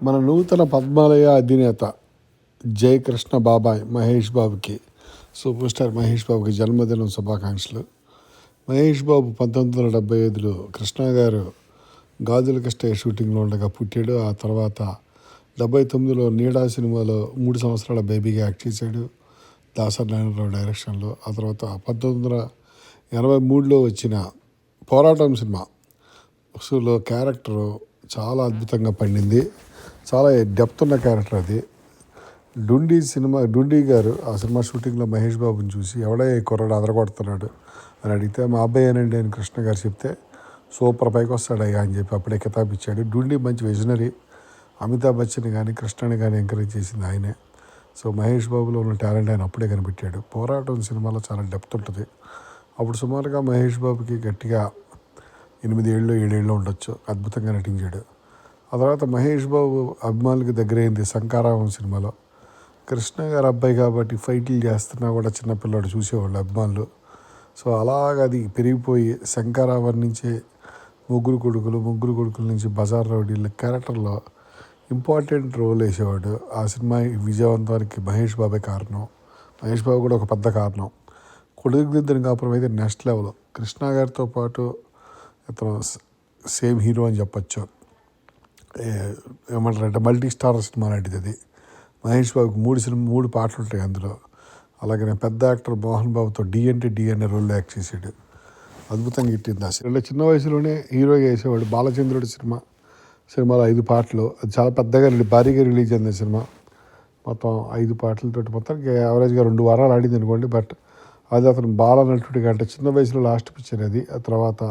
మన నూతన పద్మాలయ అధినేత జయకృష్ణ బాబాయ్ మహేష్ బాబుకి సూపర్ స్టార్ మహేష్ బాబుకి జన్మదినం శుభాకాంక్షలు. మహేష్ బాబు 1975లో కృష్ణ గారు గాజుల కృష్ణ షూటింగ్లో ఉండగా పుట్టాడు. ఆ తర్వాత 79లో నీడా సినిమాలో 3 సంవత్సరాల బేబీగా యాక్ట్ చేశాడు దాసరి నారాయణరావు డైరెక్షన్లో. ఆ తర్వాత 1983లో వచ్చిన పోరాటం సినిమా లో క్యారెక్టరు చాలా అద్భుతంగా పండింది. చాలా డెప్త్ ఉన్న క్యారెక్టర్ అది. డుండి గారు ఆ సినిమా షూటింగ్లో మహేష్ బాబుని చూసి ఎవడే కుర్రాడు అదరగొడుతున్నాడు అని అడిగితే మా అబ్బాయేనండి అని కృష్ణ గారు చెప్తే సూపర్ పైకి వస్తాడయ్యా అని చెప్పి అప్పుడే కితాబ్ ఇచ్చాడు. డుండి మంచి విజనరీ. అమితాబ్ బచ్చన్ కానీ కృష్ణని కానీ ఎంకరేజ్ చేసింది ఆయనే. సో మహేష్ బాబులో ఉన్న టాలెంట్ ఆయన అప్పుడే కనిపెట్టాడు. పోరాటం సినిమాలో చాలా డెప్త్ ఉంటుంది. అప్పుడు సుమారుగా మహేష్ బాబుకి గట్టిగా 8 ఏళ్ళు 7 ఏళ్ళు ఉండొచ్చు. అద్భుతంగా నటించాడు. ఆ తర్వాత మహేష్ బాబు అభిమానులకి దగ్గరైంది శంకారావం సినిమాలో. కృష్ణ గారు అబ్బాయి కాబట్టి ఫైట్లు చేస్తున్నా కూడా చిన్నపిల్లాడు చూసేవాళ్ళు అభిమానులు. సో అలాగ అది పెరిగిపోయి శంకారావం నుంచి ముగ్గురు కొడుకుల నుంచి బజార్ రౌడీల క్యారెక్టర్లో ఇంపార్టెంట్ రోల్ వేసేవాడు. ఆ సినిమా విజయవంతానికి మహేష్ బాబే కారణం. మహేష్ బాబు కూడా ఒక పెద్ద కారణం. కొడుకుదిద్దరిని కాపురం అయితే నెక్స్ట్ లెవెల్. కృష్ణ గారితో పాటు ఇతను సేమ్ హీరో అని చెప్పచ్చు. ఏమంటారంటే మల్టీ స్టార్ సినిమా లాంటిది అది. మహేష్ బాబుకి 3 పాటలు ఉంటాయి అందులో. అలాగే పెద్ద యాక్టర్ మోహన్ బాబుతో డి అనే రోల్లో యాక్ట్ చేశాడు. అద్భుతంగా ఇట్టింది ఆ సినిమా. చిన్న వయసులోనే హీరోగా వేసేవాడు. బాలచంద్రుడి సినిమాలో 5 పాటలు. అది చాలా పెద్దగా భారీగా రిలీజ్ అయింది సినిమా. మొత్తం 5 పాటలతో మొత్తానికి యావరేజ్గా 2 వారాలు ఆడింది అనుకోండి. బట్ అది అతను బాల నటుడిగా అంటే చిన్న వయసులో లాస్ట్ పిక్చర్ అది. ఆ తర్వాత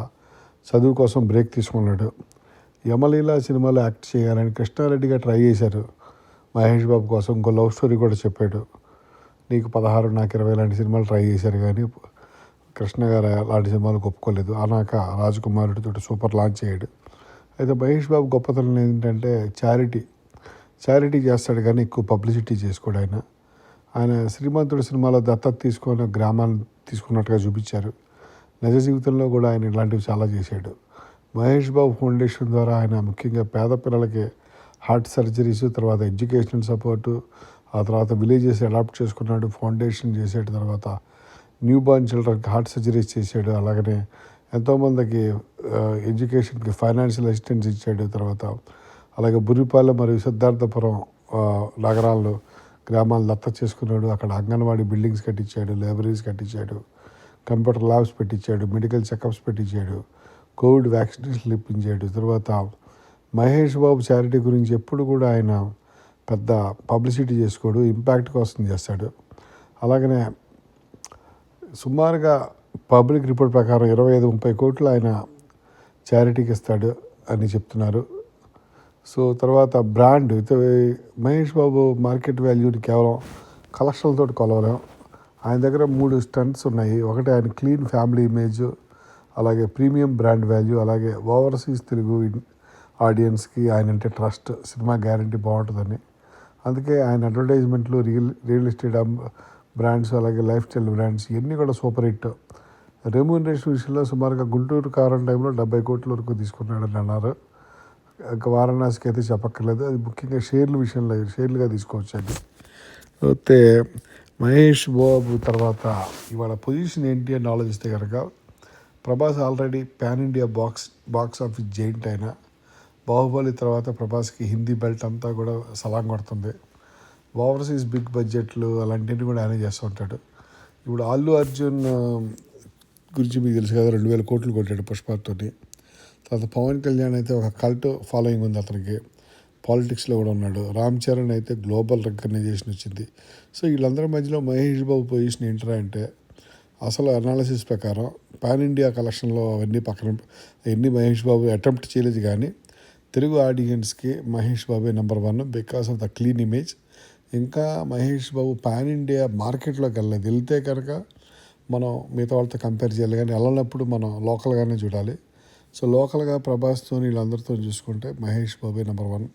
చదువు కోసం బ్రేక్ తీసుకున్నాడు. యమలీల సినిమాలో యాక్ట్ చేయాలని కృష్ణారెడ్డిగా ట్రై చేశారు మహేష్ బాబు కోసం. ఇంకో లవ్ స్టోరీ కూడా చెప్పాడు. నీకు 16 నాకు 20 లాంటి సినిమాలు ట్రై చేశారు కానీ కృష్ణ గారు అలాంటి సినిమాలకు ఒప్పుకోలేదు. అనాక రాజకుమారుడితో సూపర్ లాంచ్ అయ్యాడు. అయితే మహేష్ బాబు గొప్పతనం ఏంటంటే చారిటీ చేస్తాడు కానీ ఎక్కువ పబ్లిసిటీ చేసుకోడు ఆయన శ్రీమంతుడు సినిమాలో దత్తత తీసుకొని గ్రామాన్ని తీసుకున్నట్టుగా చూపించారు. నిజ జీవితంలో కూడా ఆయన ఇలాంటివి చాలా చేశాడు. మహేష్ బాబు ఫౌండేషన్ ద్వారా ఆయన ముఖ్యంగా పేద పిల్లలకి హార్ట్ సర్జరీస్, తర్వాత ఎడ్యుకేషన్ సపోర్టు, ఆ తర్వాత విలేజెస్ అడాప్ట్ చేసుకున్నాడు, ఫౌండేషన్ చేసాడు. తర్వాత న్యూ బార్న్ చిల్డ్రన్కి హార్ట్ సర్జరీస్ చేశాడు. అలాగనే ఎంతోమందికి ఎడ్యుకేషన్కి ఫైనాన్షియల్ అసిస్టెన్స్ ఇచ్చాడు. తర్వాత అలాగే బుర్రిపాలెం మరియు సిద్ధార్థపురం నగరాల్లో గ్రామాలు దత్తత చేసుకున్నాడు. అక్కడ అంగన్వాడీ బిల్డింగ్స్ కట్టించాడు, లైబ్రరీస్ కట్టించాడు, కంప్యూటర్ ల్యాబ్స్ పెట్టించాడు, మెడికల్ చెకప్స్ పెట్టించాడు, కోవిడ్ వ్యాక్సినేషన్లు ఇప్పించాడు. తర్వాత మహేష్ బాబు చారిటీ గురించి ఎప్పుడు కూడా ఆయన పెద్ద పబ్లిసిటీ చేసుకోడు, ఇంపాక్ట్ కోసం చేస్తాడు. అలాగనే సుమారుగా పబ్లిక్ రిపోర్ట్ ప్రకారం 25-30 కోట్లు ఆయన చారిటీకి ఇస్తాడు అని చెప్తున్నారు. సో తర్వాత బ్రాండ్ మహేష్ బాబు మార్కెట్ వాల్యూని కేవలం కలెక్షన్లతో కొలవలేం. ఆయన దగ్గర 3 స్టంట్స్ ఉన్నాయి. ఒకటి ఆయన క్లీన్ ఫ్యామిలీ ఇమేజ్, అలాగే ప్రీమియం బ్రాండ్ వాల్యూ, అలాగే ఓవర్సీస్ తెలుగు ఆడియన్స్కి ఆయన అంటే ట్రస్ట్, సినిమా గ్యారంటీ బాగుంటుందని. అందుకే ఆయన అడ్వర్టైజ్మెంట్లు రియల్ ఎస్టేట్ బ్రాండ్స్, అలాగే లైఫ్ స్టైల్ బ్రాండ్స్ ఇవన్నీ కూడా సూపర్ హిట్. రెమ్యూనరేషన్ విషయంలో సుమారుగా గుంటూరు కారం టైంలో 70 కోట్ల వరకు తీసుకున్నాడని అన్నారు. ఇంకా వారణాసికి అయితే చెప్పక్కర్లేదు. అది ముఖ్యంగా షేర్లుగా తీసుకోవచ్చు అది. అయితే మహేష్ బాబు తర్వాత ఇవాళ పొజిషన్ ఏంటి అని ఆలోచిస్తే కనుక Prabhas already pan India box office giant అయిన బాహుబలి తర్వాత ప్రభాస్కి హిందీ బెల్ట్ అంతా కూడా సలాం కొడుతుంది. ఓవర్సీస్ బిగ్ బడ్జెట్లు అలాంటివి కూడా ఆయన చేస్తూ ఉంటాడు. ఇప్పుడు అల్లు అర్జున్ గురించి మీకు తెలుసు కదా, 2000 కోట్లు కొట్టాడు పుష్పతోని. తర్వాత పవన్ కళ్యాణ్ అయితే ఒక కల్ట్ ఫాలోయింగ్ ఉంది అతనికి, పాలిటిక్స్లో కూడా ఉన్నాడు. రామ్ చరణ్ అయితే గ్లోబల్ రికగ్నైజేషన్ వచ్చింది. సో వీళ్ళందరి మధ్యలో మహేష్ బాబు పొజిషన్ ఏంటంటే అంటే అసలు అనాలిసిస్ ప్రకారం పాన్ ఇండియా కలెక్షన్లో అవన్నీ మహేష్ బాబు అటెంప్ట్ చేయలేదు. కానీ తెలుగు ఆడియన్స్కి మహేష్ బాబే number 1 because of the clean image. ఇంకా మహేష్ బాబు పాన్ ఇండియా మార్కెట్లోకి వెళ్ళలేదు. వెళ్తే కనుక మనం మిగతా వాళ్ళతో కంపేర్ చేయాలి, కానీ వెళ్ళినప్పుడు మనం లోకల్గానే చూడాలి. సో లోకల్గా ప్రభాస్తో వీళ్ళందరితో చూసుకుంటే మహేష్ బాబే నెంబర్ 1.